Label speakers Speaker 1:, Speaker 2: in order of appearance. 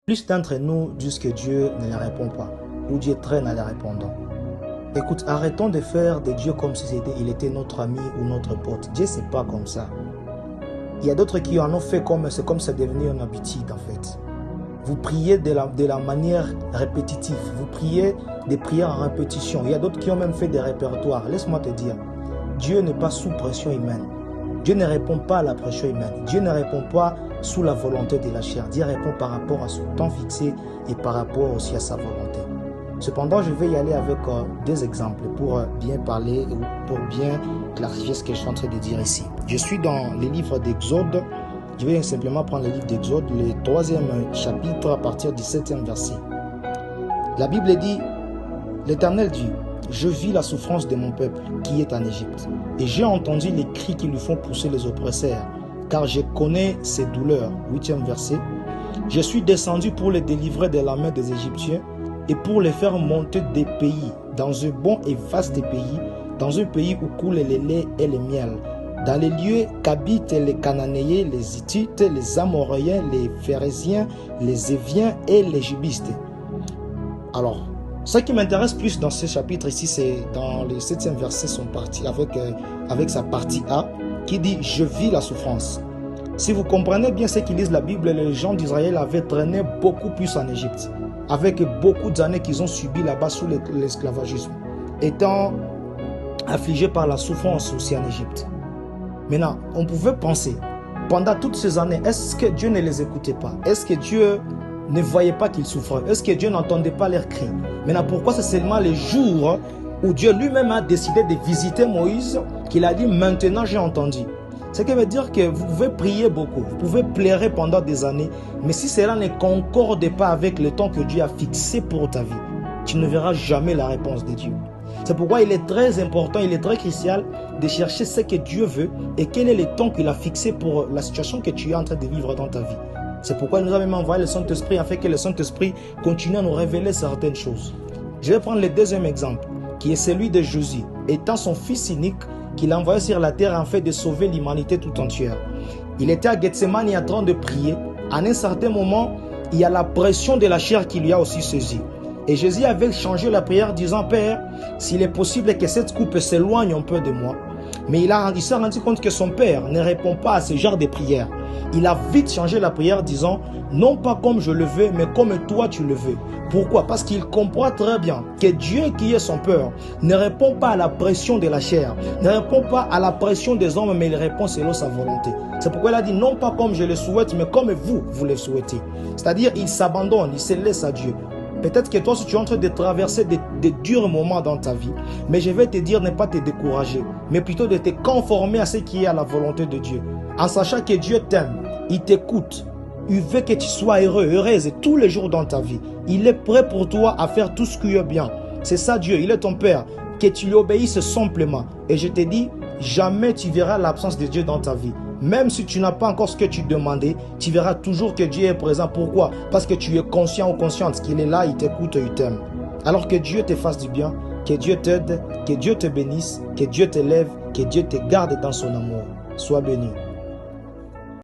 Speaker 1: Plus d'entre nous disent que Dieu ne les répond pas, ou Dieu traîne à les répondant. Écoute, arrêtons de faire de Dieu comme si il était notre ami ou notre pote. Dieu, c'est pas comme ça. Il y a d'autres qui en ont fait comme c'est devenu une habitude en fait. Vous priez de la manière répétitive. Vous priez des prières en répétition. Il y a d'autres qui ont même fait des répertoires. Laisse-moi te dire, Dieu n'est pas sous pression humaine. Dieu ne répond pas à la pression humaine. Dieu ne répond pas sous la volonté de la chair. Dieu répond par rapport à son temps fixé et par rapport aussi à sa volonté. Cependant, je vais y aller avec deux exemples pour bien parler, pour bien clarifier ce que je suis en train de dire ici. Je suis dans les livres d'Exode. Je vais simplement prendre le livre d'Exode, le 3e chapitre à partir du 7e verset. La Bible dit, l'Éternel dit, je vis la souffrance de mon peuple qui est en Égypte, et j'ai entendu les cris qui lui font pousser les oppresseurs, car je connais ses douleurs. 8e verset. Je suis descendu pour les délivrer de la main des Égyptiens et pour les faire monter des pays, dans un bon et vaste pays, dans un pays où coule le lait et le miel, dans les lieux qu'habitent les Cananéens, les Hittites, les Amoréens, les Phérésiens, les Éviens et les Jubistes. Alors, ce qui m'intéresse plus dans ce chapitre ici, c'est dans le 7e verset, son parti, avec sa partie A, qui dit « Je vis la souffrance ». Si vous comprenez bien ce qu'ils lisent la Bible, les gens d'Israël avaient traîné beaucoup plus en Égypte, avec beaucoup d'années qu'ils ont subi là-bas sous l'esclavagisme, étant affligés par la souffrance aussi en Égypte. Maintenant, on pouvait penser, pendant toutes ces années, est-ce que Dieu ne les écoutait pas? Est-ce que Dieu ne voyait pas qu'ils souffraient? Est-ce que Dieu n'entendait pas leurs cris? Maintenant, pourquoi c'est seulement les jours où Dieu lui-même a décidé de visiter Moïse qu'il a dit, maintenant j'ai entendu? Ce qui veut dire que vous pouvez prier beaucoup, vous pouvez pleurer pendant des années, mais si cela ne concorde pas avec le temps que Dieu a fixé pour ta vie, tu ne verras jamais la réponse de Dieu. C'est pourquoi il est très important, il est très crucial de chercher ce que Dieu veut et quel est le temps qu'il a fixé pour la situation que tu es en train de vivre dans ta vie. C'est pourquoi il nous a même envoyé le Saint-Esprit afin que le Saint-Esprit continue à nous révéler certaines choses. Je vais prendre le deuxième exemple, qui est celui de Jésus, étant son fils unique qu'il a envoyé sur la terre afin de sauver l'humanité tout entière. Il était à Gethsemane en train de prier. À un certain moment, il y a la pression de la chair qui lui a aussi saisi. Et Jésus avait changé la prière disant, Père, s'il est possible que cette coupe s'éloigne un peu de moi. Mais il s'est rendu compte que son Père ne répond pas à ce genre de prière. Il a vite changé la prière disant, non pas comme je le veux, mais comme toi tu le veux. Pourquoi? Parce qu'il comprend très bien que Dieu qui est son Père ne répond pas à la pression de la chair, ne répond pas à la pression des hommes, mais il répond selon sa volonté. C'est pourquoi il a dit, non pas comme je le souhaite, mais comme vous le souhaitez. C'est-à-dire, il s'abandonne, il se laisse à Dieu. Peut-être que toi, si tu es en train de traverser des durs moments dans ta vie, mais je vais te dire ne pas te décourager, mais plutôt de te conformer à ce qui est à la volonté de Dieu. En sachant que Dieu t'aime, il t'écoute, il veut que tu sois heureux, heureuse tous les jours dans ta vie. Il est prêt pour toi à faire tout ce qui est bien. C'est ça Dieu, il est ton Père, que tu lui obéisses simplement. Et je te dis, jamais tu verras l'absence de Dieu dans ta vie. Même si tu n'as pas encore ce que tu demandais, tu verras toujours que Dieu est présent. Pourquoi? Parce que tu es conscient ou consciente qu'il est là, il t'écoute et il t'aime. Alors que Dieu te fasse du bien, que Dieu t'aide, que Dieu te bénisse, que Dieu t'élève, que Dieu te garde dans son amour. Sois béni.